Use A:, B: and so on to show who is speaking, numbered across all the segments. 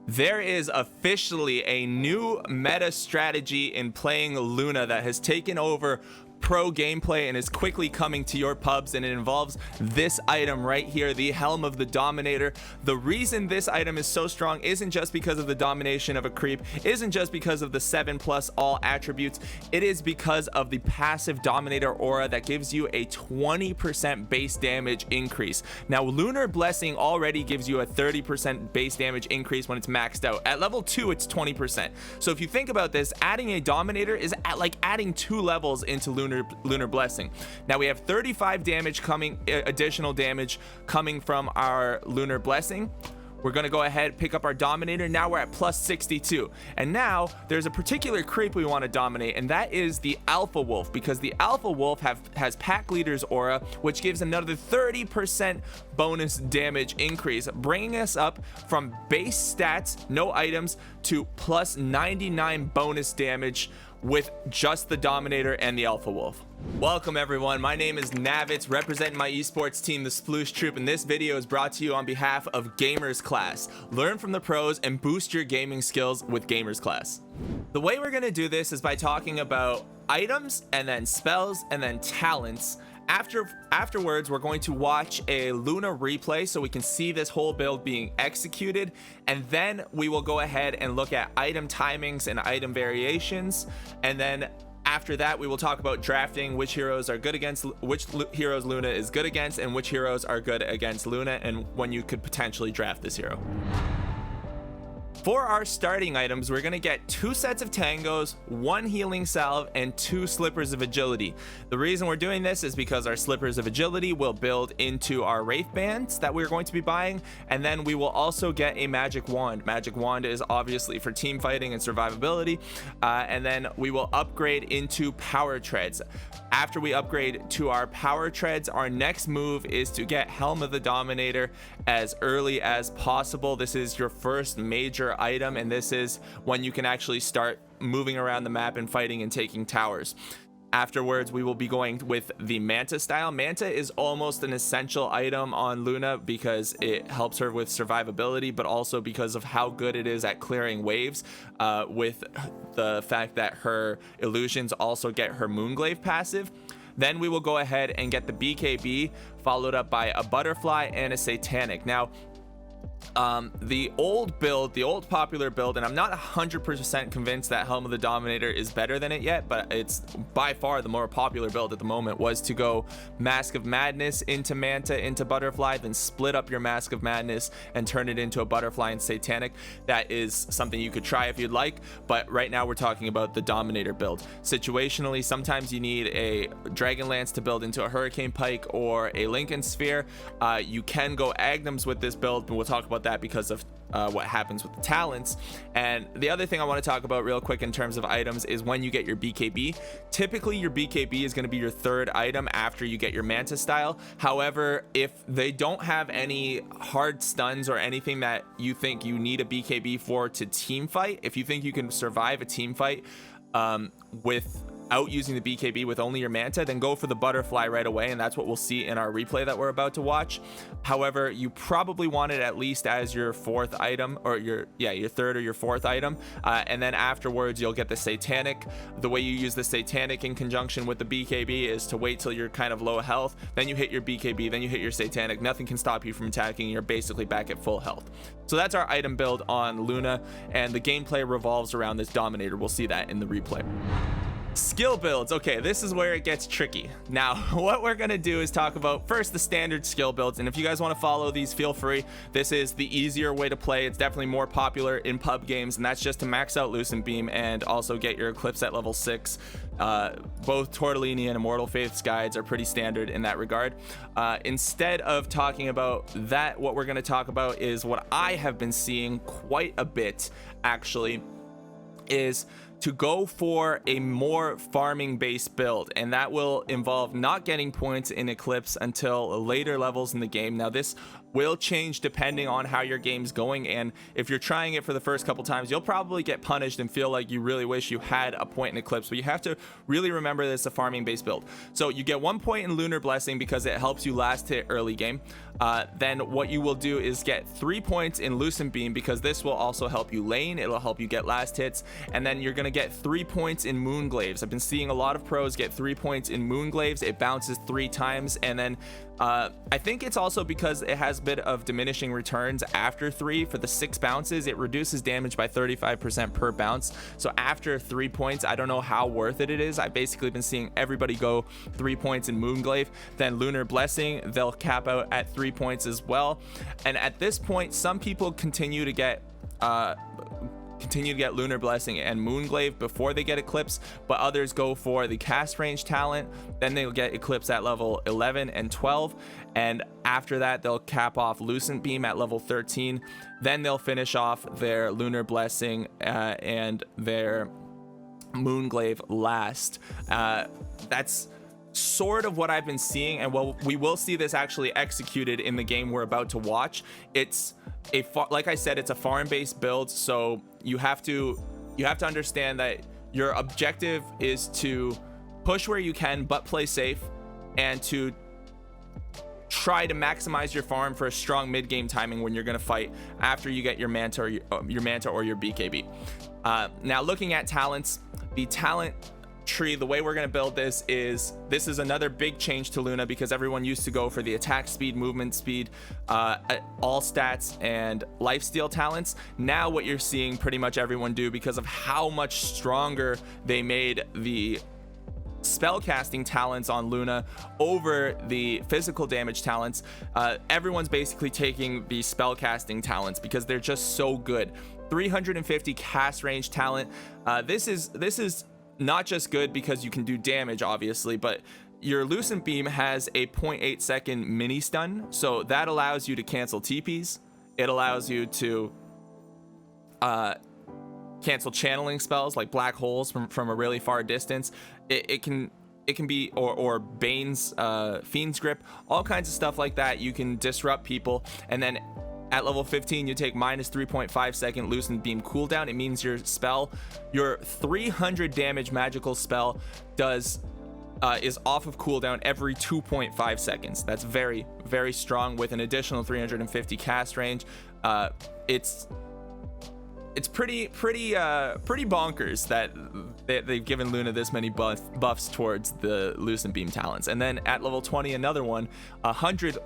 A: There is officially a new meta strategy in playing Luna that has taken over pro gameplay and is quickly coming to your pubs, and it involves this item right here, the Helm of the Dominator. The reason this item is so strong isn't just because of the domination of a creep, isn't just because of the 7+ all attributes, it is because of the passive Dominator aura that gives you a 20% base damage increase. Now, Lunar Blessing already gives you a 30% base damage increase when it's maxed out. At level 2, it's 20%. So if you think about this, adding a Dominator is like adding 2 levels into Lunar Blessing. Now we have 35 damage coming, additional damage coming from our Lunar Blessing. We're gonna go ahead, pick up our Dominator. Now we're at plus 62. And now there's a particular creep we want to dominate, and that is the Alpha Wolf, because the Alpha Wolf has Pack Leader's aura, which gives another 30% bonus damage increase, bringing us up from base stats, no items, to plus 99 bonus damage with just the Dominator and the Alpha Wolf. Welcome everyone, my name is Navitz, representing my esports team, the Sploush Troupe, and this video is brought to you on behalf of Gamers Class. Learn from the pros and boost your gaming skills with Gamers Class. The way we're gonna do this is by talking about items, and then spells, and then talents. Afterwards, we're going to watch a Luna replay so we can see this whole build being executed, and then we will go ahead and look at item timings and item variations, and then after that we will talk about drafting which heroes are good against, which heroes Luna is good against, and which heroes are good against Luna, and when you could potentially draft this hero. For our starting items, we're gonna get 2 sets of tangos, 1 healing salve, and 2 slippers of agility. The reason we're doing this is because our slippers of agility will build into our wraith bands that we're going to be buying, and then we will also get a magic wand. Magic wand is obviously for team fighting and survivability, and then we will upgrade into power treads. After we upgrade to our power treads, our next move is to get Helm of the Dominator as early as possible. This is your first major item, and this is when you can actually start moving around the map and fighting and taking towers. Afterwards, we will be going with the Manta style. Manta is almost an essential item on Luna because it helps her with survivability, but also because of how good it is at clearing waves, with the fact that her illusions also get her Moonglaive passive. Then we will go ahead and get the BKB, followed up by a Butterfly and a Satanic. Now, the old popular build, and I'm not 100% convinced that Helm of the Dominator is better than it yet, but it's by far the more popular build at the moment, was to go Mask of Madness into Manta into Butterfly, then split up your Mask of Madness and turn it into a Butterfly and Satanic. That is something you could try if you'd like, but right now we're talking about the Dominator build. Situationally, sometimes you need a Dragonlance to build into a Hurricane Pike or a Lincoln Sphere. You can go Aghnums with this build, but we'll talk about that because of what happens with the talents. And the other thing I want to talk about real quick in terms of items is when you get your BKB. Typically your BKB is going to be your 3rd item after you get your Manta style. However, if they don't have any hard stuns or anything that you think you need a BKB for to team fight, if you think you can survive a team fight without using the BKB with only your Manta, then go for the Butterfly right away, and that's what we'll see in our replay that we're about to watch. However, you probably want it at least as your 4th item, or your 3rd or your 4th item, and then afterwards you'll get the Satanic. The way you use the Satanic in conjunction with the BKB is to wait till you're kind of low health, then you hit your BKB, then you hit your Satanic. Nothing can stop you from attacking, you're basically back at full health. So that's our item build on Luna, and the gameplay revolves around this Dominator. We'll see that in the replay. Skill builds. Okay, this is where it gets tricky. Now, what we're gonna do is talk about first the standard skill builds, and if you guys want to follow these, feel free. This is the easier way to play. It's definitely more popular in pub games, and that's just to max out Lucent Beam and also get your Eclipse at level 6. Both Tortellini and Immortal Faith's guides are pretty standard in that regard. Instead of talking about that, what we're going to talk about is what I have been seeing quite a bit, actually, is to go for a more farming based build, and that will involve not getting points in Eclipse until later levels in the game. Now this will change depending on how your game's going, and if you're trying it for the first couple times, you'll probably get punished and feel like you really wish you had a point in Eclipse. But you have to really remember this is a farming based build. So you get 1 point in Lunar Blessing because it helps you last hit early game. Then what you will do is get 3 points in Lucent Beam because this will also help you lane. It'll help you get last hits. And then you're gonna get 3 points in Moonglaves. I've been seeing a lot of pros get 3 points in Moonglaves. It bounces 3 times, and then I think it's also because it has a bit of diminishing returns after 3. For the 6 bounces, it reduces damage by 35% per bounce. So after 3 points, I don't know how worth it is. I've basically been seeing everybody go 3 points in Moonglaive. Then Lunar Blessing, they'll cap out at 3 points as well. And at this point, some people continue to get Lunar Blessing and Moonglaive before they get Eclipse, but others go for the cast range talent. Then they'll get Eclipse at level 11 and 12, and after that they'll cap off Lucent Beam at level 13. Then they'll finish off their Lunar Blessing and their Moonglaive last. That's sort of what I've been seeing, and well, we will see this actually executed in the game we're about to watch. It's like I said, it's a farm-based build, so you have to understand that your objective is to push where you can but play safe, and to try to maximize your farm for a strong mid-game timing when you're going to fight after you get your Manta or your BKB. Now looking at talents, the talent tree, the way we're going to build this is another big change to Luna, because everyone used to go for the attack speed, movement speed, all stats, and lifesteal talents. Now what you're seeing pretty much everyone do, because of how much stronger they made the spellcasting talents on Luna over the physical damage talents, everyone's basically taking the spellcasting talents because they're just so good. 350 cast range talent. This is not just good because you can do damage, obviously, but your Lucent Beam has a 0.8 second mini stun, so that allows you to cancel TPs. It allows you to cancel channeling spells like black holes from a really far distance. It can be or Bane's Fiend's Grip, all kinds of stuff like that. You can disrupt people, and then at level 15, you take minus 3.5 second Lucent Beam cooldown. It means your 300 damage magical spell is off of cooldown every 2.5 seconds. That's very, very strong with an additional 350 cast range. It's pretty bonkers that they've given Luna this many buffs towards the Lucent Beam talents. And then at level 20, another one, 100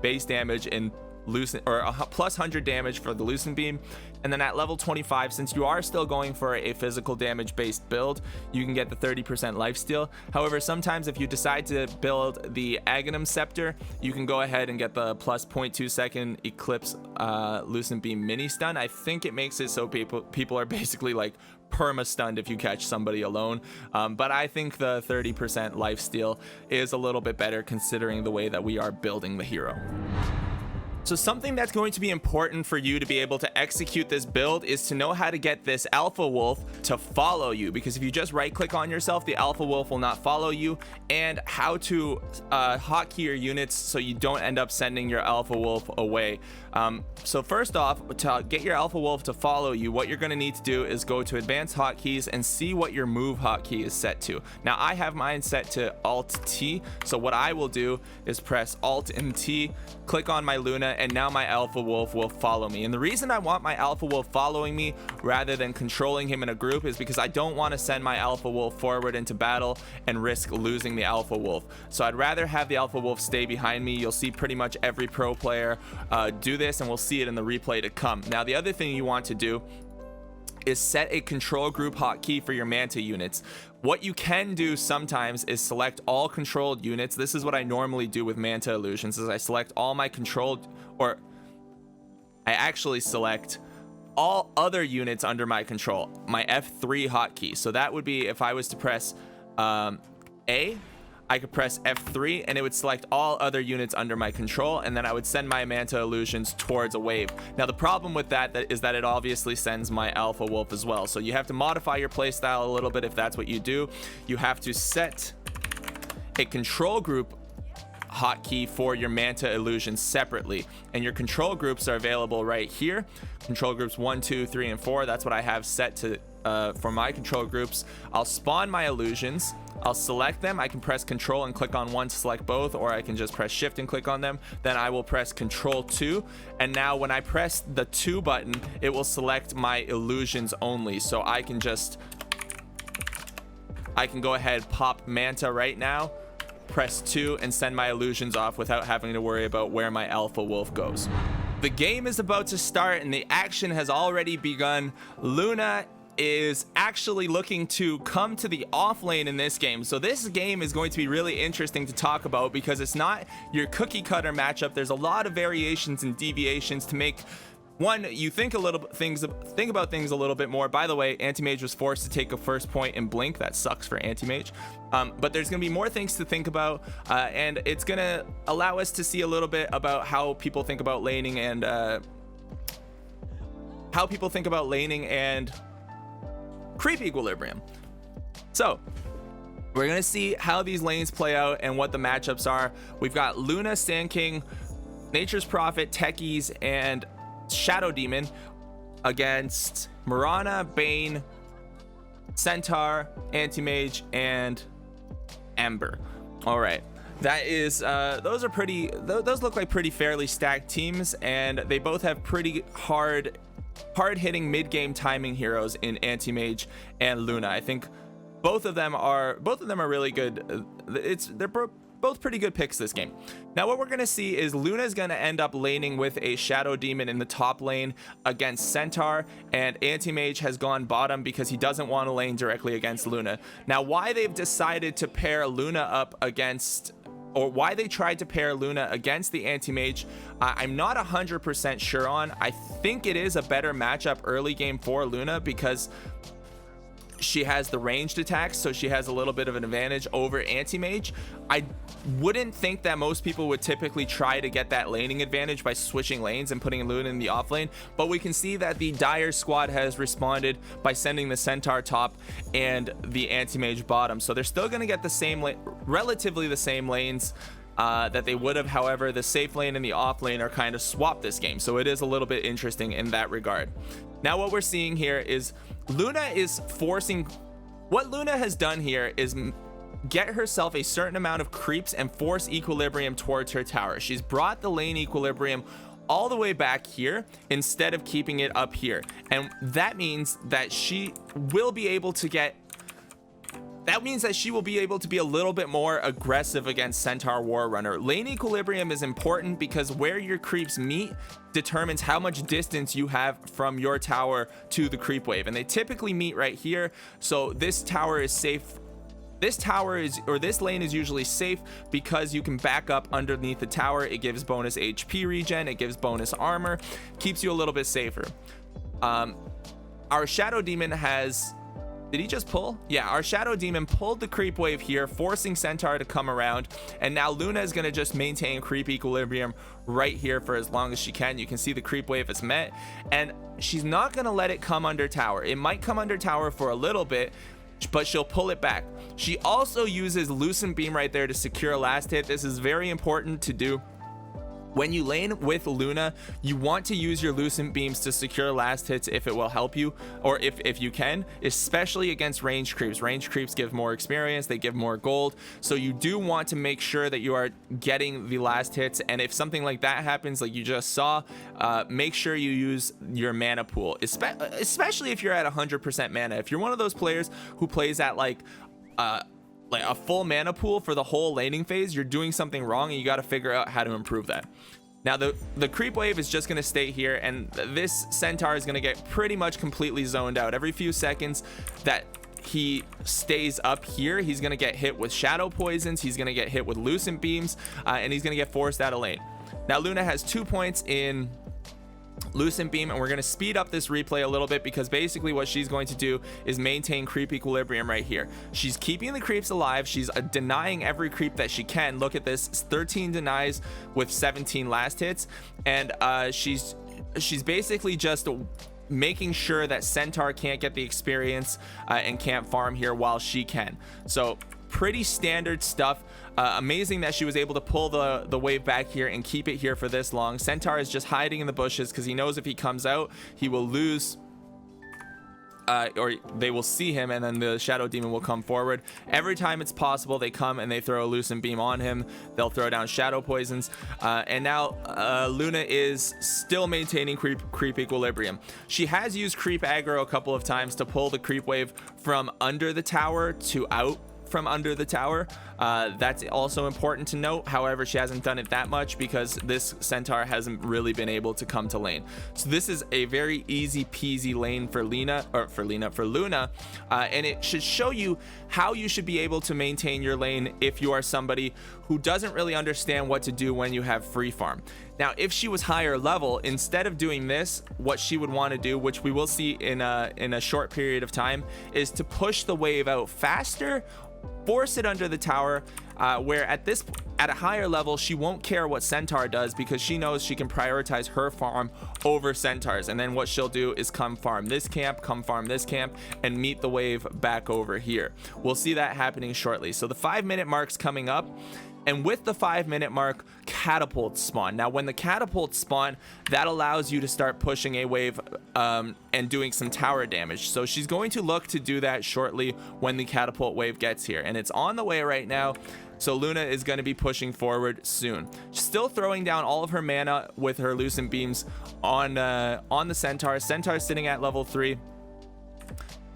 A: base damage in Lucent, or plus 100 damage for the Lucent Beam. And then at level 25, since you are still going for a physical damage based build, you can get the 30% lifesteal. However, sometimes if you decide to build the Aghanim Scepter, you can go ahead and get the plus 0.2 second Eclipse Lucent Beam mini stun. I think it makes it so people are basically like perma stunned if you catch somebody alone, but I think the 30% lifesteal is a little bit better considering the way that we are building the hero. So something that's going to be important for you to be able to execute this build is to know how to get this Alpha Wolf to follow you, because if you just right click on yourself, the Alpha Wolf will not follow you, and how to hotkey your units so you don't end up sending your Alpha Wolf away. So first off, to get your Alpha Wolf to follow you, what you're going to need to do is go to advanced hotkeys and see what your move hotkey is set to. Now I have mine set to Alt T, so what I will do is press Alt and T, click on my Luna, and now my Alpha Wolf will follow me. And the reason I want my Alpha Wolf following me rather than controlling him in a group is because I don't want to send my Alpha Wolf forward into battle and risk losing the Alpha Wolf. So I'd rather have the Alpha Wolf stay behind me. You'll see pretty much every pro player do this, and we'll see it in the replay to come. Now the other thing you want to do is set a control group hotkey for your Manta units. What you can do sometimes is select all controlled units. This is what I normally do with Manta illusions, is I select all my controlled, or I actually select all other units under my control, my F3 hotkey. So that would be if I was to press A, I could press F3 and it would select all other units under my control, and then I would send my Manta Illusions towards a wave. Now the problem with that is that it obviously sends my Alpha Wolf as well, so you have to modify your playstyle a little bit if that's what you do. You have to set a control group hotkey for your Manta Illusions separately, and your control groups are available right here. Control groups 1, 2, 3, and 4. That's what I have set to for my control groups. I'll spawn my illusions, I'll select them. I can press control and click on one to select both, or I can just press shift and click on them. Then I will press control 2, and now when I press the 2 button, it will select my illusions only. So I can go ahead, pop Manta right now, press 2, and send my illusions off without having to worry about where my Alpha Wolf goes. The game is about to start and the action has already begun. Luna is actually looking to come to the off lane in this game. So this game is going to be really interesting to talk about because it's not your cookie cutter matchup. There's a lot of variations and deviations to make one, you think about things a little bit more. By the way, Anti-Mage was forced to take a first point in Blink. That sucks for Anti-Mage. But there's going to be more things to think about, and it's going to allow us to see a little bit about how people think about laning and creep equilibrium. So we're going to see how these lanes play out and what the matchups are. We've got Luna, Sand King, Nature's Prophet, Techies, and Shadow Demon against Mirana, Bane, Centaur, Anti-Mage, and Ember. All right, that is those look like pretty fairly stacked teams, and they both have pretty hard-hitting mid-game timing heroes in Anti-Mage and Luna. I think both of them are really good. They're both pretty good picks this game. Now what we're going to see is Luna is going to end up laning with a Shadow Demon in the top lane against Centaur, and Anti-Mage has gone bottom because he doesn't want to lane directly against Luna. Now why they've decided to pair Luna up against, or why they tried to pair Luna against the Anti-Mage, I'm not 100% sure on. I think it is a better matchup early game for Luna because she has the ranged attacks, so she has a little bit of an advantage over Anti-Mage. I wouldn't think that most people would typically try to get that laning advantage by switching lanes and putting Luna in the off lane, but we can see that the Dire squad has responded by sending the Centaur top and the Anti-Mage bottom, so they're still going to get the same relatively the same lanes that they would have. However, the safe lane and the off lane are kind of swapped this game, so it is a little bit interesting in that regard. Now what we're seeing here is Luna is forcing, what Luna has done here is get herself a certain amount of creeps and force equilibrium towards her tower. She's brought the lane equilibrium all the way back here instead of keeping it up here, and that means that she will be able to be a little bit more aggressive against Centaur War Runner. Lane equilibrium is important because where your creeps meet determines how much distance you have from your tower to the creep wave, and they typically meet right here, so this tower is safe. This lane is usually safe because you can back up underneath the tower. It gives bonus HP regen, it gives bonus armor, keeps you a little bit safer. Our Shadow Demon has, did he just pull? Yeah, our Shadow Demon pulled the creep wave here, forcing Centaur to come around, and now Luna is going to just maintain creep equilibrium right here for as long as she can. You can see the creep wave is met, and she's not going to let it come under tower. It might come under tower for a little bit, but she'll pull it back. She also uses Lucent Beam right there to secure a last hit. This is very important to do. When you lane with Luna, you want to use your Lucent Beams to secure last hits if it will help you, or if you can, especially against range creeps. Range creeps give more experience, they give more gold, so you do want to make sure that you are getting the last hits, and if something like that happens like you just saw, make sure you use your mana pool, especially if you're at 100% mana. If you're one of those players who plays at like a full mana pool for the whole laning phase, you're doing something wrong, and you got to figure out how to improve that. Now the creep wave is just going to stay here, and this Centaur is going to get pretty much completely zoned out. Every few seconds that he stays up here, he's going to get hit with shadow poisons, he's going to get hit with Lucent Beams, and he's going to get forced out of lane. Now Luna has 2 points in Lucent Beam, and we're going to speed up this replay a little bit because basically what she's going to do is maintain creep equilibrium right here. She's keeping the creeps alive. She's denying every creep that she can. Look at this, 13 denies with 17 last hits, and she's basically just making sure that Centaur can't get the experience and can't farm here while she can. So pretty standard stuff. Amazing that she was able to pull the wave back here and keep it here for this long. Centaur is just hiding in the bushes because he knows if he comes out, he will lose, or they will see him, and then the Shadow Demon will come forward. Every time it's possible, they come and they throw a Lucent Beam on him. They'll throw down Shadow Poisons, and now Luna is still maintaining creep equilibrium. She has used creep aggro a couple of times to pull the creep wave from under the tower to out from under the tower. That's also important to note. However, she hasn't done it that much because this Centaur hasn't really been able to come to lane. So this is a very easy peasy lane for Luna, and it should show you how you should be able to maintain your lane if you are somebody who doesn't really understand what to do when you have free farm. Now, if she was higher level, instead of doing this, what she would want to do, which we will see in a short period of time, is to push the wave out faster, force it under the tower, where at a higher level she won't care what Centaur does because she knows she can prioritize her farm over Centaur's, and then what she'll do is come farm this camp, come farm this camp, and meet the wave back over here. We'll see that happening shortly. So the 5-minute mark's coming up, and with the 5-minute mark, catapults spawn. Now when the catapults spawn, that allows you to start pushing a wave and doing some tower damage. So she's going to look to do that shortly when the catapult wave gets here, and it's on the way right now. So Luna is going to be pushing forward soon. She's still throwing down all of her mana with her Lucent Beams on the Centaur. Centaur sitting at level 3.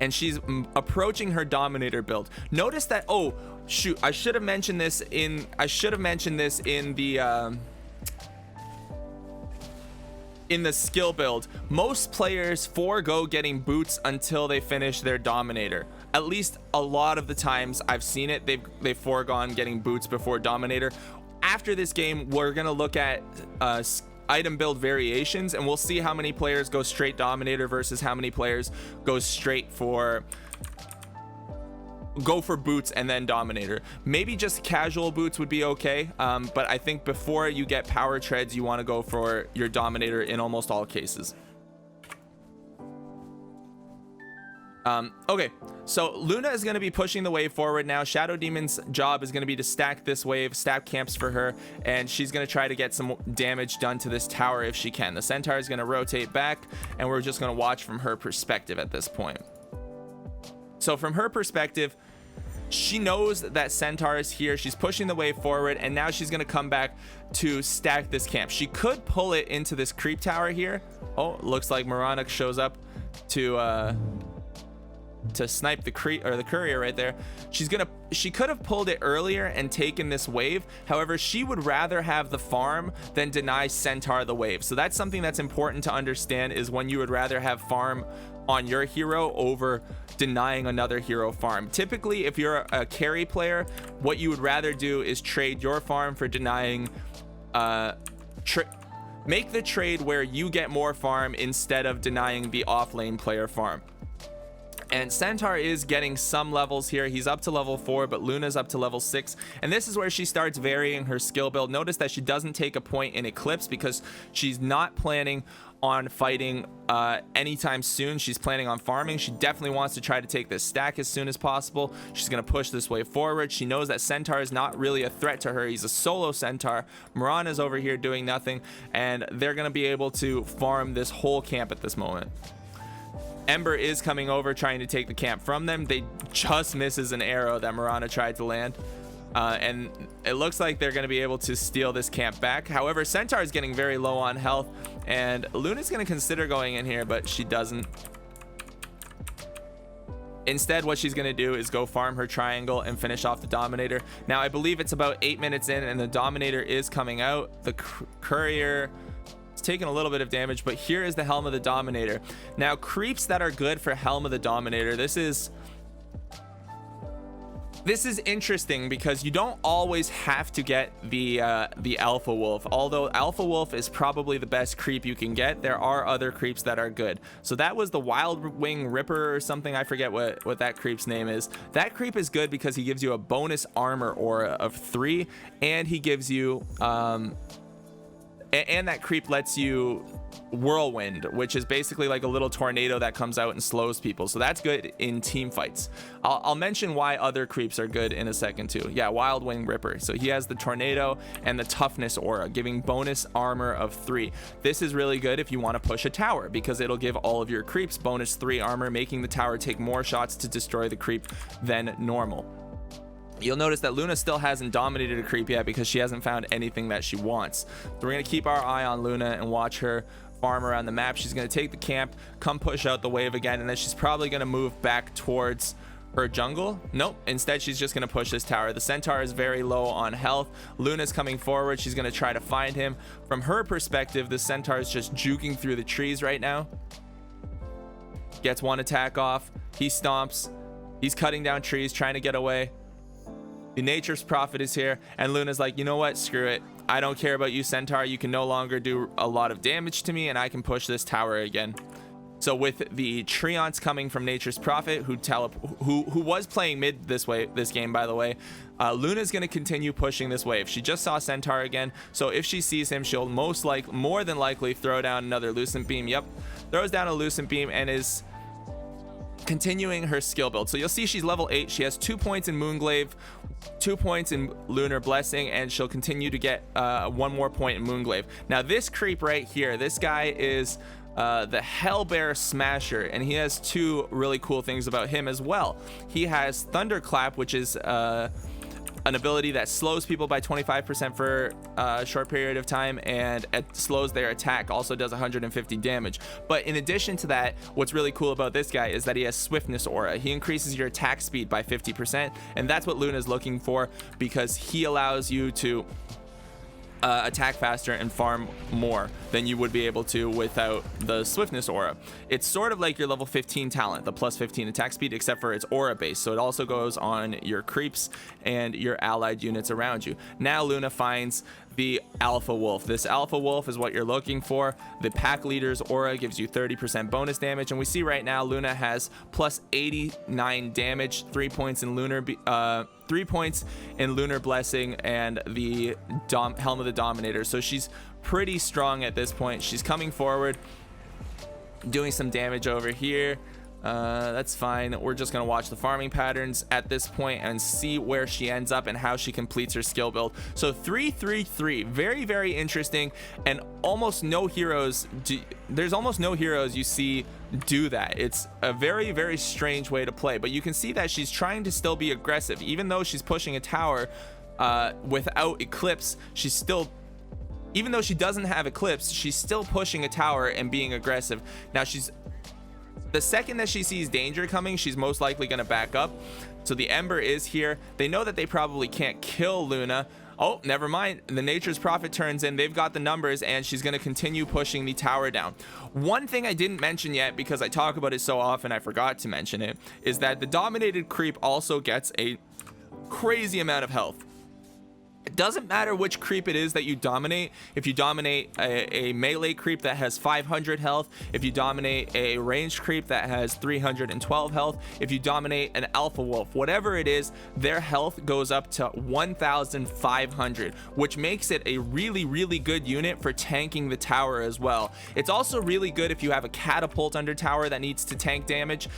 A: And she's approaching her Dominator build. Notice that, oh shoot, I should have mentioned this in the skill build. Most players forego getting boots until they finish their Dominator. At least a lot of the times I've seen it, they've foregone getting boots before Dominator. After this game, we're gonna look at item build variations, and we'll see how many players go straight Dominator versus how many players go for boots and then Dominator. Maybe just casual boots would be okay, but I think before you get power treads, you want to go for your Dominator in almost all cases. Okay, so Luna is going to be pushing the wave forward now. Shadow Demon's job is going to be to stack this wave, stack camps for her, and she's going to try to get some damage done to this tower if she can. The Centaur is going to rotate back, and we're just going to watch from her perspective at this point. So from her perspective, she knows that Centaur is here. She's pushing the wave forward, and now she's going to come back to stack this camp. She could pull it into this creep tower here. Oh, looks like Moronic shows up to snipe the courier right there. She could have pulled it earlier and taken this wave. However, she would rather have the farm than deny Centaur the wave. So that's something that's important to understand, is when you would rather have farm on your hero over denying another hero farm. Typically, if you're a carry player, what you would rather do is trade your farm for denying make the trade where you get more farm instead of denying the off lane player farm. And Centaur is getting some levels here. He's up to level 4, but Luna's up to level 6. And this is where she starts varying her skill build. Notice that she doesn't take a point in Eclipse because she's not planning on fighting anytime soon. She's planning on farming. She definitely wants to try to take this stack as soon as possible. She's going to push this wave forward. She knows that Centaur is not really a threat to her. He's a solo Centaur. Mirana's over here doing nothing, and they're going to be able to farm this whole camp at this moment. Ember is coming over trying to take the camp from them. They just misses an arrow that Mirana tried to land. And it looks like they're going to be able to steal this camp back. However, Centaur is getting very low on health, and Luna's going to consider going in here, but she doesn't. Instead, what she's going to do is go farm her triangle and finish off the Dominator. Now, I believe it's about 8 minutes in, and the Dominator is coming out. The courier taking a little bit of damage, but here is the Helm of the Dominator. Now, creeps that are good for Helm of the Dominator, this is This is interesting because you don't always have to get the Alpha Wolf. Although Alpha Wolf is probably the best creep you can get, there are other creeps that are good. So that was the Wild Wing Ripper or something. I forget what that creep's name is. That creep is good because he gives you a bonus armor aura of 3, and he gives you and that creep lets you whirlwind, which is basically like a little tornado that comes out and slows people. So that's good in team fights. I'll mention why other creeps are good in a second too. Yeah, Wild Wing Ripper. So he has the tornado and the toughness aura, giving bonus armor of 3. This is really good if you want to push a tower, because it'll give all of your creeps bonus 3 armor, making the tower take more shots to destroy the creep than normal. You'll notice that Luna still hasn't dominated a creep yet because she hasn't found anything that she wants. So we're going to keep our eye on Luna and watch her farm around the map. She's going to take the camp, come push out the wave again, and then she's probably going to move back towards her jungle. Nope, instead she's just going to push this tower. The centaur is very low on health. Luna's coming forward. She's going to try to find him. From her perspective, the centaur is just juking through the trees right now. Gets one attack off. He stomps. He's cutting down trees, trying to get away. The Nature's Prophet is here, and Luna's like, you know what, screw it, I don't care about you, centaur. You can no longer do a lot of damage to me, and I can push this tower again. So with the Treants coming from Nature's Prophet, who was playing mid this game, by the way, Luna's going to continue pushing this wave. She just saw centaur again, so if she sees him, she'll more than likely throw down another Lucent Beam. Yep, throws down a Lucent Beam and is continuing her skill build. So you'll see she's level 8. She has 2 points in Moonglaive, 2 points in Lunar Blessing, and she'll continue to get 1 more point in Moonglaive. Now this creep right here, this guy is the Hellbear Smasher, and he has 2 really cool things about him as well. He has Thunderclap, which is an ability that slows people by 25% for a short period of time, and it slows their attack, also does 150 damage. But in addition to that, what's really cool about this guy is that he has Swiftness aura. He increases your attack speed by 50%, and that's what Luna's looking for, because he allows you to attack faster and farm more than you would be able to without the Swiftness aura. It's sort of like your level 15 talent, the plus 15 attack speed, except for it's aura based, so it also goes on your creeps and your allied units around you. Now Luna finds the Alpha Wolf. This Alpha Wolf is what you're looking for. The pack leader's aura gives you 30% bonus damage, and we see right now Luna has plus 89 damage, 3 points in Lunar 3 points in Lunar Blessing, and the Helm of the Dominator. So she's pretty strong at this point. She's coming forward, doing some damage over here. That's fine. We're just gonna watch the farming patterns at this point and see where she ends up and how she completes her skill build. So 3-3-3, very, very interesting, and almost no heroes there's almost no heroes you see do that. It's a very, very strange way to play, but you can see that she's trying to still be aggressive. Even though she's pushing a tower without Eclipse, she's still, even though she doesn't have Eclipse, she's still pushing a tower and being aggressive. Now the second that she sees danger coming, she's most likely going to back up. So the Ember is here. They know that they probably can't kill Luna. Oh, never mind. The Nature's Prophet turns in. They've got the numbers, and she's going to continue pushing the tower down. One thing I didn't mention yet, because I talk about it so often I forgot to mention it, is that the dominated creep also gets a crazy amount of health. It doesn't matter which creep it is that you dominate. If you dominate a melee creep that has 500 health, if you dominate a ranged creep that has 312 health, if you dominate an Alpha Wolf, whatever it is, their health goes up to 1,500, which makes it a really, really good unit for tanking the tower as well. It's also really good if you have a catapult under tower that needs to tank damage.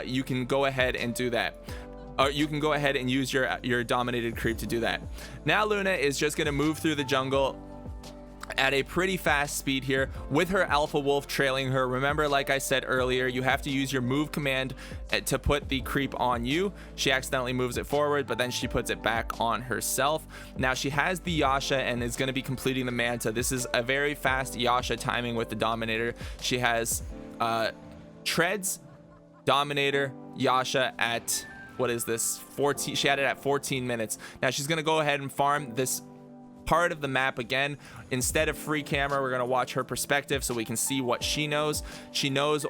A: You can go ahead and do that. You can go ahead and use your dominated creep to do that. Now Luna is just going to move through the jungle at a pretty fast speed here with her Alpha Wolf trailing her. Remember, like I said earlier, you have to use your move command to put the creep on you. She accidentally moves it forward, but then she puts it back on herself. Now she has the Yasha and is going to be completing the Manta. This is a very fast Yasha timing with the Dominator. She has Treads, Dominator, Yasha at, what is this, 14? She had it at 14 minutes. Now she's gonna go ahead and farm this part of the map again. Instead of free camera, we're going to watch her perspective so we can see what she knows. She knows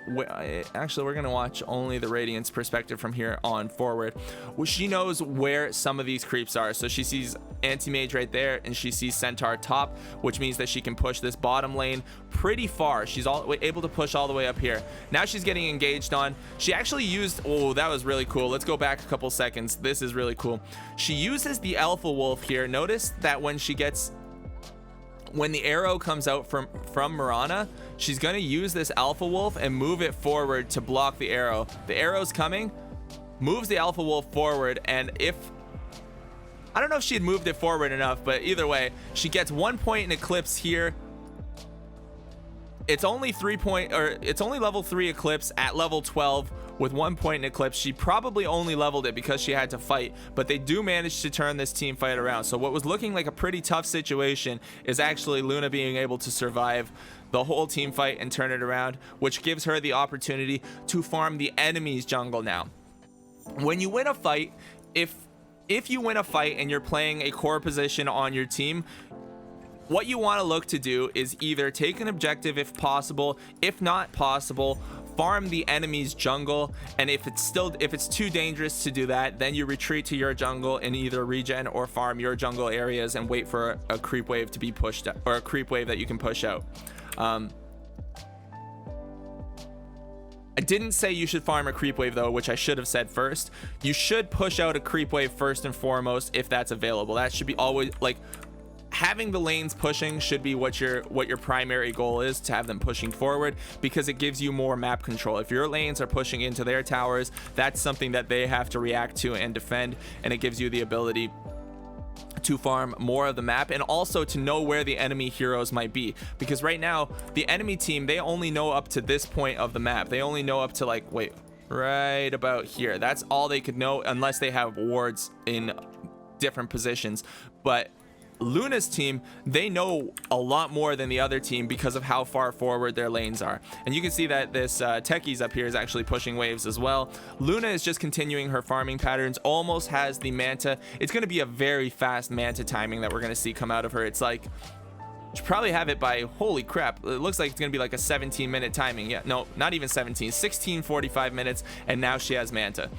A: actually, we're going to watch only the Radiant's perspective from here on forward. Well, she knows where some of these creeps are. So she sees anti-mage right there, and she sees centaur top, which means that she can push this bottom lane pretty far. She's able to push all the way up here. Now she's getting engaged on. She actually used, oh, that was really cool. Let's go back a couple seconds. This is really cool. She uses the alpha wolf here. Notice that when the arrow comes out from Mirana, she's going to use this alpha wolf and move it forward to block the arrow. The arrow's coming, moves the alpha wolf forward, and I don't know if she had moved it forward enough, but either way, she gets 1 point in Eclipse here. It's only level 3 Eclipse at level 12 with 1 point in Eclipse. She probably only leveled it because she had to fight, but they do manage to turn this team fight around. So what was looking like a pretty tough situation is actually Luna being able to survive the whole team fight and turn it around, which gives her the opportunity to farm the enemy's jungle now. When you win a fight, if you win a fight and you're playing a core position on your team, what you want to look to do is either take an objective if possible. If not possible, farm the enemy's jungle, and if it's too dangerous to do that, then you retreat to your jungle and either regen or farm your jungle areas and wait for a creep wave to be pushed, or a creep wave that you can push out. I didn't say you should farm a creep wave though, which I should have said first. You should push out a creep wave first and foremost if that's available. That should be always, like, having the lanes pushing should be what your primary goal is, to have them pushing forward, because it gives you more map control. If your lanes are pushing into their towers, that's something that they have to react to and defend, and it gives you the ability to farm more of the map and also to know where the enemy heroes might be, because right now the enemy team, they only know up to this point of the map. They only know up to, like, wait, right about here. That's all they could know, unless they have wards in different positions. But Luna's team, they know a lot more than the other team because of how far forward their lanes are. And you can see that this techies up here is actually pushing waves as well. Luna is just continuing her farming patterns, almost has the manta. It's going to be a very fast manta timing that we're going to see come out of her. It's like, should probably have it by, holy crap, it looks like it's going to be like a 17-minute timing. Yeah, no, not even 17, 16:45 minutes, and now she has manta.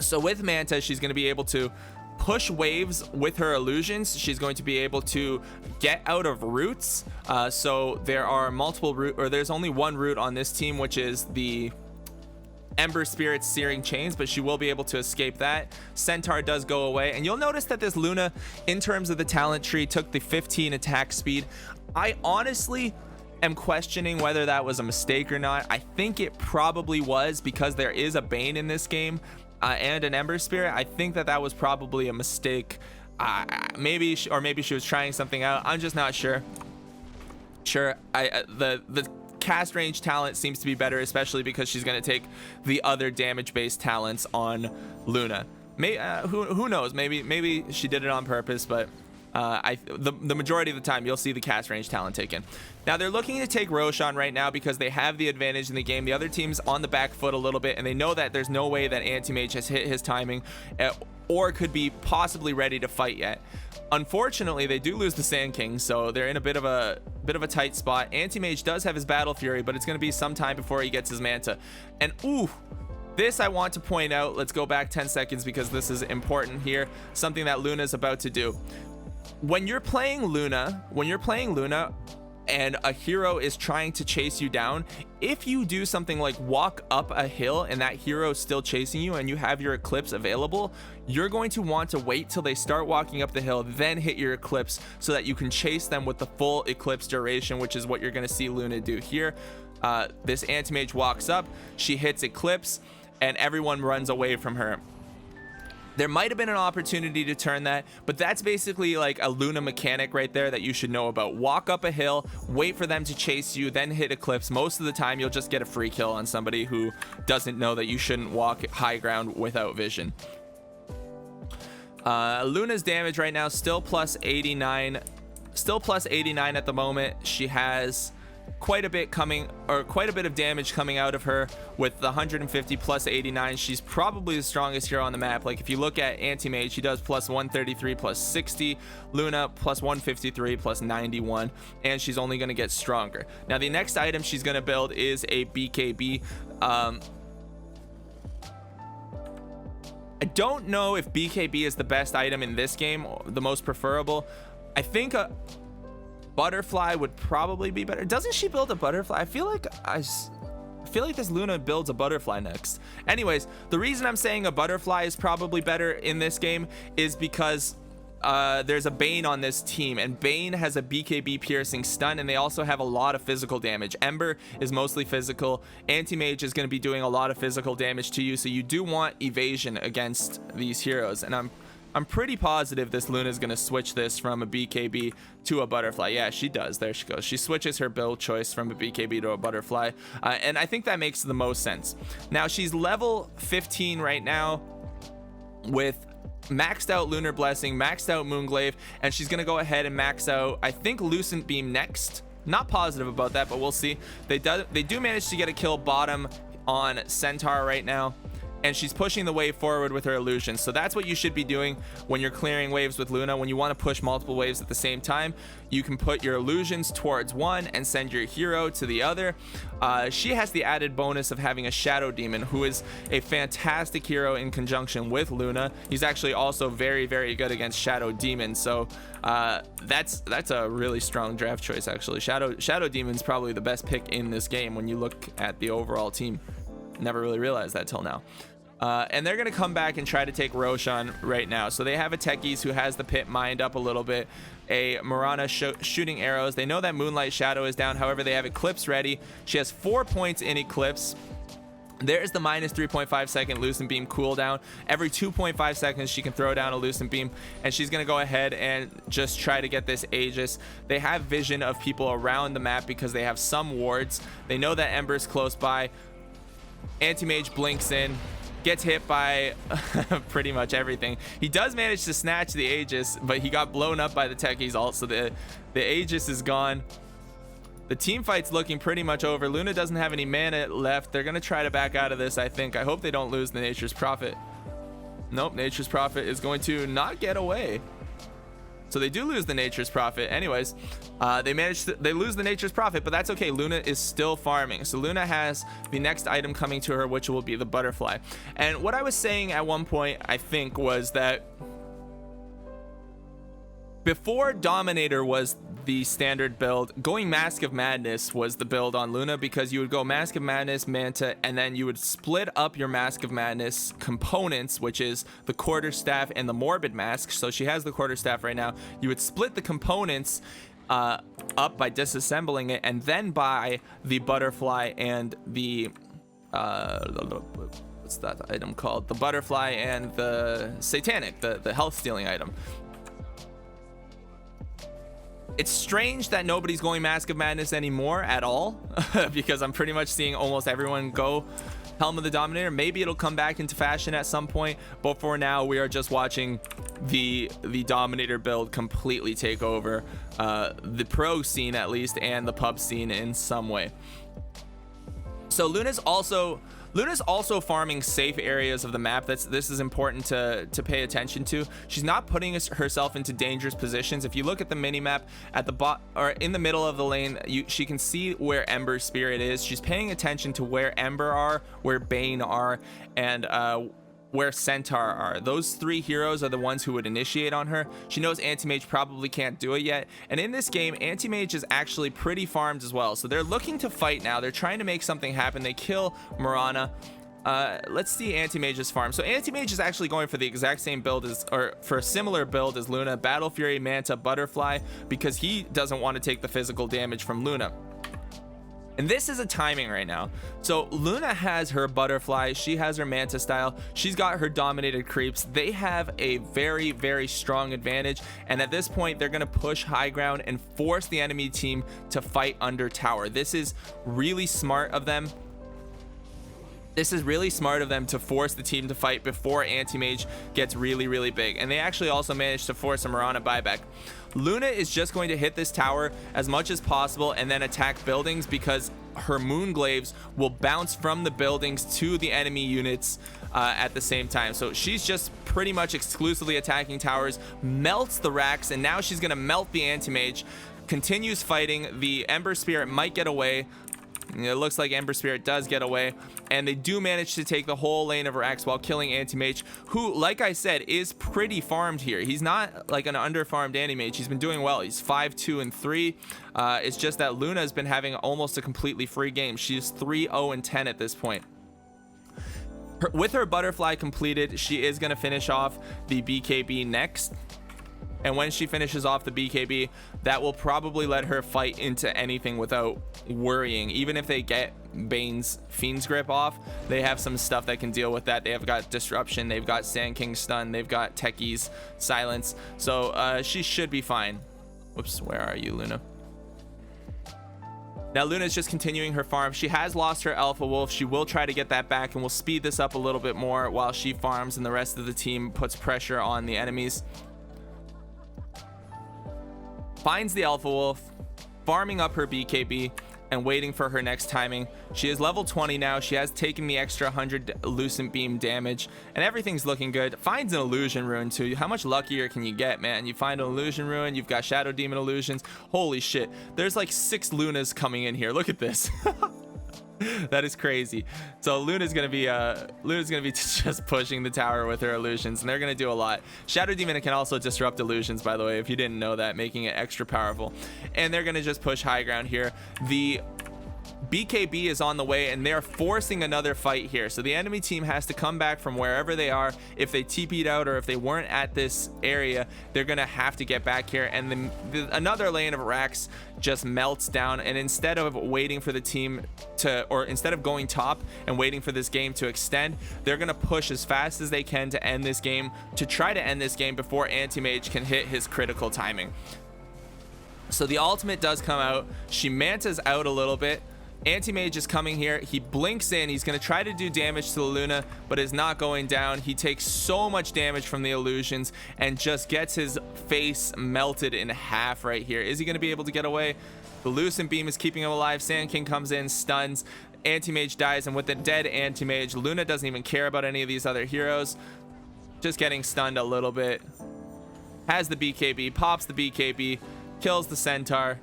A: So with manta, she's going to be able to push waves with her illusions. She's going to be able to get out of roots. So there are multiple root, or there's only one root on this team, which is the Ember Spirit's Searing Chains, but she will be able to escape that. Centaur does go away, and you'll notice that this Luna, in terms of the talent tree, took the 15 attack speed. I honestly am questioning whether that was a mistake or not. I think it probably was, because there is a Bane in this game. And an Ember Spirit. I think that was probably a mistake. Maybe she was trying something out. I'm just not sure. The cast range talent seems to be better, especially because she's going to take the other damage based talents on Luna. Who knows? Maybe she did it on purpose, but the majority of the time you'll see the cast range talent taken. Now they're looking to take Roshan right now because they have the advantage in the game. The other team's on the back foot a little bit, and they know that there's no way that Anti-Mage has hit his timing or could be possibly ready to fight yet. Unfortunately, they do lose the Sand King, so they're in a bit of a tight spot. Anti-Mage does have his Battle Fury, but it's going to be some time before he gets his Manta. And ooh, this I want to point out. Let's go back 10 seconds because this is important here. Something that Luna is about to do. When you're playing Luna and a hero is trying to chase you down, if you do something like walk up a hill and that hero is still chasing you and you have your Eclipse available, you're going to want to wait till they start walking up the hill, then hit your Eclipse so that you can chase them with the full Eclipse duration, which is what you're going to see Luna do here. This Anti-Mage walks up, she hits Eclipse, and everyone runs away from her. There might have been an opportunity to turn that, but that's basically like a Luna mechanic right there that you should know about. Walk up a hill, wait for them to chase you, then hit Eclipse. Most of the time, you'll just get a free kill on somebody who doesn't know that you shouldn't walk high ground without vision. Luna's damage right now, still plus 89. Still plus 89 at the moment. She has quite a bit of damage coming out of her with the 150 plus 89. She's probably the strongest hero on the map. Like, if you look at Anti-Mage, she does plus 133 plus 60, Luna plus 153 plus 91, and she's only going to get stronger. Now, the next item she's going to build is a BKB. I don't know if BKB is the best item in this game, the most preferable. I think a butterfly would probably be better. Doesn't she build a butterfly? I feel like this Luna builds a butterfly next. Anyways, the reason I'm saying a butterfly is probably better in this game is because there's a Bane on this team, and Bane has a BKB piercing stun, and they also have a lot of physical damage. Ember is mostly physical. Anti-Mage is going to be doing a lot of physical damage to you, so you do want evasion against these heroes. And I'm pretty positive this Luna is going to switch this from a BKB to a butterfly. Yeah, she does. There she goes. She switches her build choice from a BKB to a butterfly, and I think that makes the most sense. Now, she's level 15 right now with maxed out Lunar Blessing, maxed out Moonglaive, and she's gonna go ahead and max out, I think, Lucent Beam next. Not positive about that, but we'll see. They do manage to get a kill bottom on Centaur right now, and she's pushing the wave forward with her illusions. So that's what you should be doing when you're clearing waves with Luna. When you want to push multiple waves at the same time, you can put your illusions towards one and send your hero to the other. She has the added bonus of having a Shadow Demon, who is a fantastic hero in conjunction with Luna. He's actually also very, very good against Shadow Demon. So that's a really strong draft choice, actually. Shadow Demon's probably the best pick in this game when you look at the overall team. Never really realized that till now. And they're going to come back and try to take Roshan right now. So they have a Techies who has the pit mined up a little bit. A Mirana shooting arrows. They know that Moonlight Shadow is down. However, they have Eclipse ready. She has 4 points in Eclipse. There's the minus 3.5 second Lucent Beam cooldown. Every 2.5 seconds, she can throw down a Lucent Beam, and she's going to go ahead and just try to get this Aegis. They have vision of people around the map because they have some wards. They know that Ember's close by. Anti-Mage blinks in, gets hit by pretty much everything. He does manage to snatch the Aegis, but he got blown up by the Techies ult, so the Aegis is gone. The team fight's looking pretty much over. Luna doesn't have any mana left. They're gonna try to back out of this, I think. I hope they don't lose the Nature's Prophet. Nope, Nature's Prophet is going to not get away. So they do lose the Nature's Prophet. Anyways, they lose the Nature's Prophet, but that's okay. Luna is still farming. So Luna has the next item coming to her, which will be the butterfly. And what I was saying at one point, I think, was that before Dominator was the standard build, going Mask of Madness was the build on Luna, because you would go Mask of Madness, Manta, and then you would split up your Mask of Madness components, which is the Quarterstaff and the Morbid Mask. So she has the Quarterstaff right now. You would split the components up by disassembling it, and then buy the butterfly and the what's that item called? The butterfly and the Satanic, the health stealing item. It's strange that nobody's going Mask of Madness anymore at all, because I'm pretty much seeing almost everyone go Helm of the Dominator. Maybe it'll come back into fashion at some point, but for now we are just watching the Dominator build completely take over the pro scene, at least, and the pub scene in some way. So Luna's also farming safe areas of the map. This is important to pay attention to. She's not putting herself into dangerous positions. If you look at the mini map at the or in the middle of the lane, she can see where Ember's Spirit is. She's paying attention to where Ember are, where Bane are, and where Centaur are. Those 3 heroes are the ones who would initiate on her. She knows Anti-Mage probably can't do it yet, and in this game Anti-Mage is actually pretty farmed as well, so they're looking to fight now. They're trying to make something happen. They kill Mirana. Let's see Anti-Mage's farm. So Anti-Mage is actually going for the exact same build as, or for a similar build as Luna, Battle Fury, Manta, Butterfly, because he doesn't want to take the physical damage from Luna. And this is a timing right now. So Luna has her butterfly, she has her Manta style, she's got her dominated creeps. They have a very, very strong advantage, and at this point they're going to push high ground and force the enemy team to fight under tower. This is really smart of them. This is really smart of them to force the team to fight before Anti-Mage gets really, really big. And they actually also managed to force a Mirana buyback. Luna is just going to hit this tower as much as possible and then attack buildings, because her moonglaves will bounce from the buildings to the enemy units at the same time. So she's just pretty much exclusively attacking towers, melts the racks, and now she's going to melt the anti-mage. Continues fighting. The Ember Spirit might get away. It looks like Ember Spirit does get away, and they do manage to take the whole lane of racks while killing Anti-Mage, who, like I said, is pretty farmed here. He's not like an under-farmed Anti-Mage. He's been doing well. He's 5, 2, and 3. It's just that Luna has been having almost a completely free game. She's 3, 0, and 10 at this point. With her butterfly completed, she is going to finish off the BKB next. And when she finishes off the BKB, that will probably let her fight into anything without worrying. Even if they get Bane's Fiend's Grip off, they have some stuff that can deal with that. They have got Disruption, they've got Sand King Stun, they've got Techies Silence. So she should be fine. Whoops, where are you, Luna? Now Luna's just continuing her farm. She has lost her Alpha Wolf. She will try to get that back, and we'll speed this up a little bit more while she farms and the rest of the team puts pressure on the enemies. Finds the Alpha Wolf, farming up her BKB and waiting for her next timing. She is level 20 now. She has taken the extra 100 Lucent Beam damage, and everything's looking good. Finds an Illusion Rune too. How much luckier can you get, man? You find an Illusion Rune, you've got Shadow Demon Illusions. Holy shit. There's like 6 Lunas coming in here. Look at this. That is crazy. So Luna's gonna be just pushing the tower with her illusions, and they're gonna do a lot. Shadow Demon can also disrupt illusions, by the way, if you didn't know that, making it extra powerful. And they're gonna just push high ground here. The BKB is on the way, and they're forcing another fight here. So the enemy team has to come back from wherever they are. If they TP'd out or if they weren't at this area, they're gonna have to get back here. And another lane of racks just melts down, and instead of waiting for the team to, or instead of going top and waiting for this game to extend, they're gonna push as fast as they can to end this game, to try to end this game before Anti-Mage can hit his critical timing. So the ultimate does come out. She mantas out a little bit. Anti-Mage is coming here. He blinks in. He's going to try to do damage to the Luna, but is not going down. He takes so much damage from the illusions and just gets his face melted in half right here. Is he going to be able to get away? The Lucent Beam is keeping him alive. Sand King comes in, stuns. Anti-Mage dies, and with the dead Anti-Mage, Luna doesn't even care about any of these other heroes. Just getting stunned a little bit. Has the BKB, pops the BKB, kills the Centaur,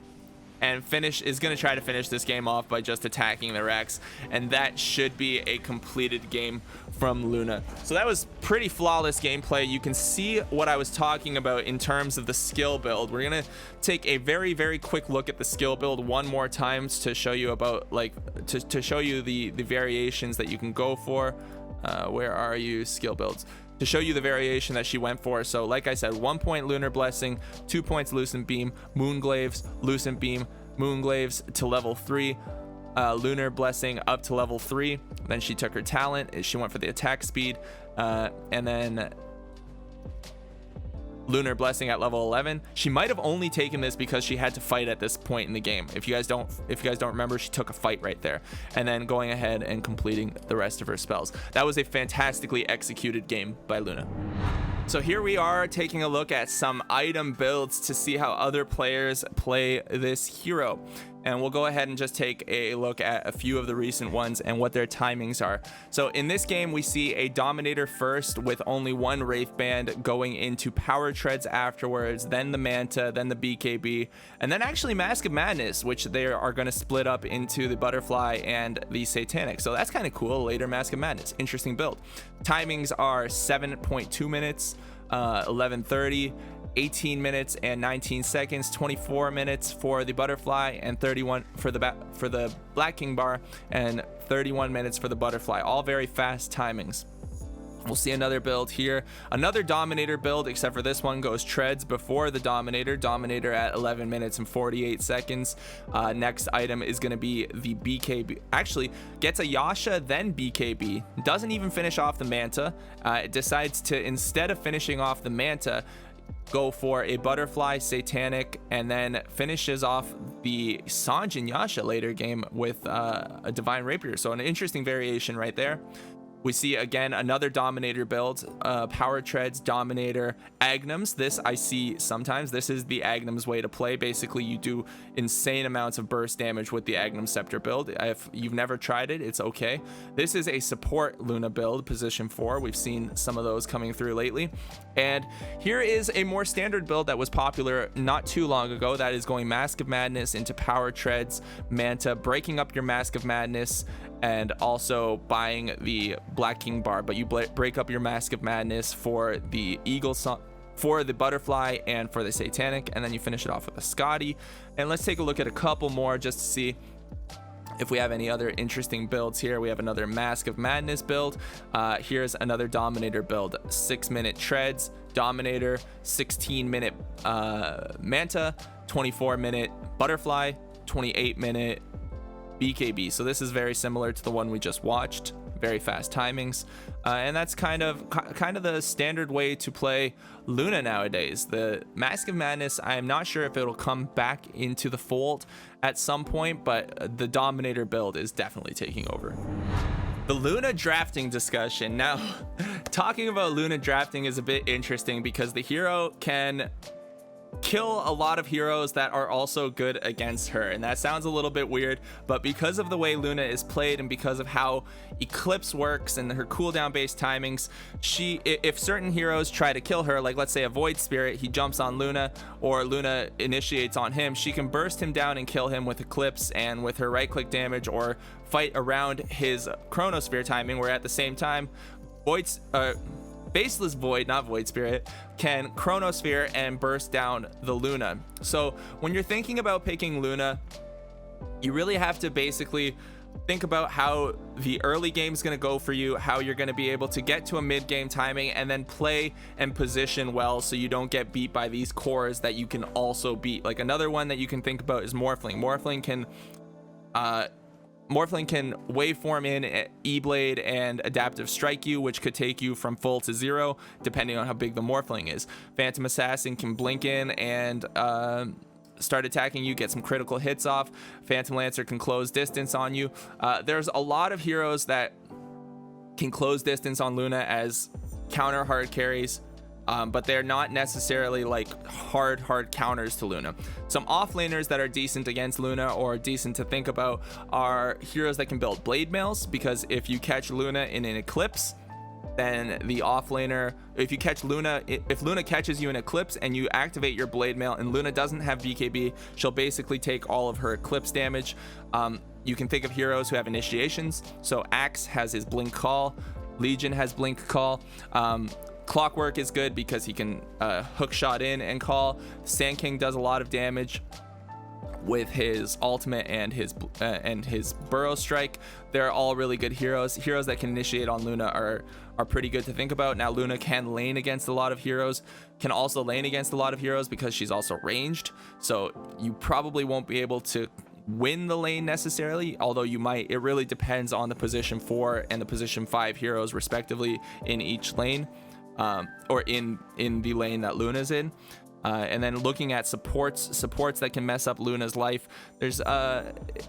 A: and is going to try to finish this game off by just attacking the Rex, and that should be a completed game from Luna. So that was pretty flawless gameplay. You can see what I was talking about in terms of the skill build. We're going to take a very, very quick look at the skill build one more time to show you about, like, to show you the variations that you can go for. Where are you? Skill builds. To show you the variation that she went for. So like I said, 1 point Lunar Blessing, 2 points Lucent Beam, Moonglaves, Lucent Beam, Moonglaves to level 3, Lunar Blessing up to level 3. Then she took her talent. She went for the attack speed, and then Lunar Blessing at level 11. She might have only taken this because she had to fight at this point in the game. If you guys don't remember, she took a fight right there, and then going ahead and completing the rest of her spells. That was a fantastically executed game by Luna. So here we are taking a look at some item builds to see how other players play this hero. And we'll go ahead and just take a look at a few of the recent ones and what their timings are. So in this game, we see a Dominator first with only one Wraith Band, going into Power Treads afterwards, then the Manta, then the BKB, and then actually Mask of Madness, which they are going to split up into the Butterfly and the Satanic. So that's kind of cool. Later Mask of Madness. Interesting build. Timings are 7.2 minutes, 11:30, 18 minutes and 19 seconds, 24 minutes for the Butterfly, and 31 for the Black King Bar, and 31 minutes for the Butterfly. All very fast timings. We'll see another build here, another Dominator build, except for this one goes treads before the Dominator at 11 minutes and 48 seconds. Next item is going to be the BKB. Actually gets a Yasha, then BKB, doesn't even finish off the Manta. It decides to, instead of finishing off the Manta, go for a Butterfly, Satanic, and then finishes off the Sanjin Yasha later game with a Divine Rapier. So an interesting variation right there. We see again another Dominator build, Power Treads, Dominator, Agnums. This I see sometimes. This is the Agnums way to play. Basically, you do insane amounts of burst damage with the Agnum Scepter build. If you've never tried it, it's okay. This is a support Luna build, position 4. We've seen some of those coming through lately. And here is a more standard build that was popular not too long ago. That is going Mask of Madness into Power Treads, Manta, breaking up your Mask of Madness, and also buying the Black King bar, but you break up your Mask of Madness for the Eagle for the Butterfly and for the Satanic, and then you finish it off with a Scotty. And let's take a look at a couple more just to see if we have any other interesting builds here. We have another Mask of Madness build. Here's another Dominator build, 6-minute Treads, Dominator, 16-minute Manta, 24-minute Butterfly, 28-minute BKB. So this is very similar to the one we just watched. Very fast timings, and that's kind of the standard way to play Luna nowadays. The Mask of Madness, I am not sure if it'll come back into the fold at some point, but the Dominator build is definitely taking over. The Luna drafting discussion. Now, talking about Luna drafting is a bit interesting because the hero can kill a lot of heroes that are also good against her, and that sounds a little bit weird, but because of the way Luna is played and because of how Eclipse works and her cooldown based timings, if certain heroes try to kill her, like let's say a Void Spirit, he jumps on Luna or Luna initiates on him, she can burst him down and kill him with Eclipse and with her right click damage, or fight around his Chronosphere timing, where at the same time Baseless Void, not Void Spirit, can Chronosphere and burst down the Luna. So when you're thinking about picking Luna, you really have to basically think about how the early game is going to go for you, how you're going to be able to get to a mid-game timing, and then play and position well so you don't get beat by these cores that you can also beat. Like another one that you can think about is Morphling. Morphling can waveform in E-Blade and Adaptive Strike you, which could take you from full to 0, depending on how big the Morphling is. Phantom Assassin can blink in and start attacking you, get some critical hits off. Phantom Lancer can close distance on you. There's a lot of heroes that can close distance on Luna as counter hard carries, but they're not necessarily like hard counters to Luna. Some offlaners that are decent against Luna or decent to think about are heroes that can build blade mails, because if you catch Luna in an Eclipse, then the offlaner, if Luna catches you in Eclipse and you activate your blade mail and Luna doesn't have BKB, she'll basically take all of her Eclipse damage. You can think of heroes who have initiations. So Axe has his Blink Call, Legion has Blink Call, Clockwork is good because he can hook shot in and call. Sand King does a lot of damage with his ultimate and his Burrow Strike. They're all really good heroes. Heroes that can initiate on Luna are pretty good to think about. Now Luna can lane against a lot of heroes, can also lane against a lot of heroes because she's also ranged. So you probably won't be able to win the lane necessarily, although you might. It really depends on the position 4 and the position 5 heroes respectively in each lane. Or in the lane that Luna's in. And then looking at supports that can mess up Luna's life, there's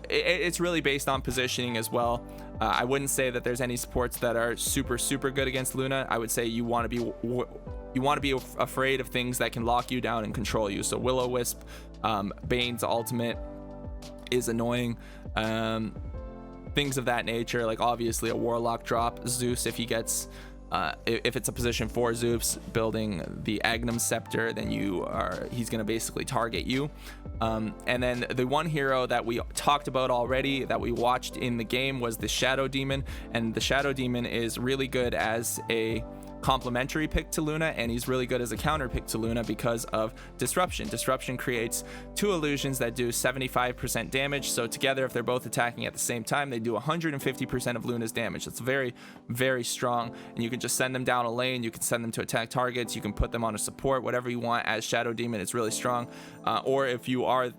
A: it's really based on positioning as well. I wouldn't say that there's any supports that are super good against Luna. I would say you want to be afraid of things that can lock you down and control you. So Will-O-Wisp, Bane's ultimate is annoying. Things of that nature, like obviously a Warlock drop, Zeus if he gets if it's a position 4 Zeus building the Agnum Scepter, then he's going to basically target you. And then the one hero that we talked about already that we watched in the game was the Shadow Demon, and the Shadow Demon is really good as a complementary pick to Luna, and he's really good as a counter pick to Luna because of Disruption. Disruption creates 2 illusions that do 75% damage, so together if they're both attacking at the same time, they do 150% of Luna's damage. That's very strong, and you can just send them down a lane, you can send them to attack targets, you can put them on a support, whatever you want. As Shadow Demon, it's really strong. Or if you are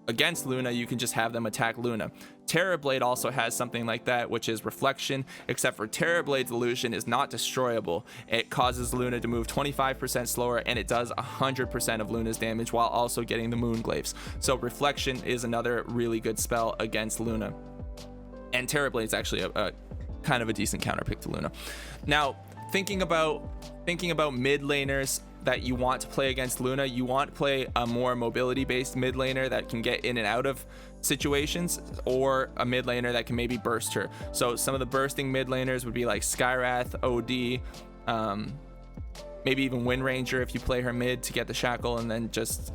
A: against Luna, you can just have them attack Luna. Terrorblade also has something like that, which is Reflection, except for Terrorblade's illusion is not destroyable. It causes Luna to move 25% slower, and it does 100% of Luna's damage while also getting the Moonglaves. So Reflection is another really good spell against Luna. And Terrorblade is actually kind of a decent counter pick to Luna. Now, thinking about mid laners that you want to play against Luna, you want to play a more mobility based mid laner that can get in and out of situations, or a mid laner that can maybe burst her. So some of the bursting mid laners would be like Skywrath, OD, maybe even Wind Ranger if you play her mid to get the shackle and then just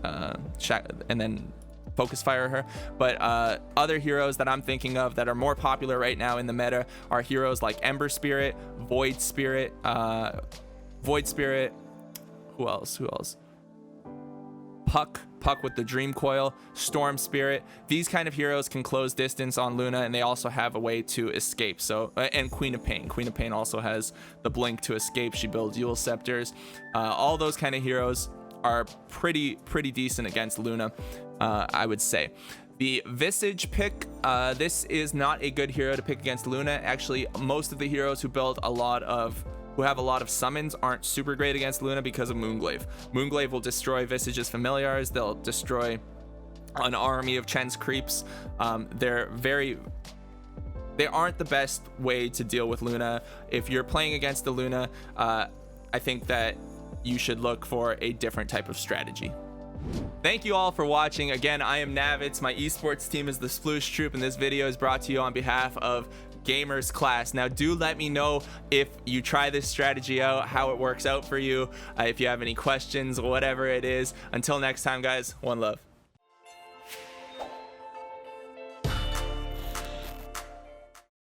A: focus fire her. But other heroes that I'm thinking of that are more popular right now in the meta are heroes like Ember Spirit, Void Spirit, who else? Puck with the Dream Coil, Storm Spirit. These kind of heroes can close distance on Luna, and they also have a way to escape. So, and Queen of Pain also has the blink to escape. She builds Eul Scepters. All those kind of heroes are pretty decent against Luna, I would say. The Visage pick, this is not a good hero to pick against Luna. Actually, most of the heroes who have a lot of summons aren't super great against Luna because of Moonglaive. Moonglaive will destroy Visage's familiars. They'll destroy an army of Chen's creeps. They aren't the best way to deal with Luna. If you're playing against the Luna, I think that you should look for a different type of strategy. Thank you all for watching. Again, I am Navitz. My esports team is the Sploush Troupe, and this video is brought to you on behalf of Gamers Class. Now, do let me know if you try this strategy out, how it works out for you, if you have any questions, whatever it is. Until next time, guys, one love.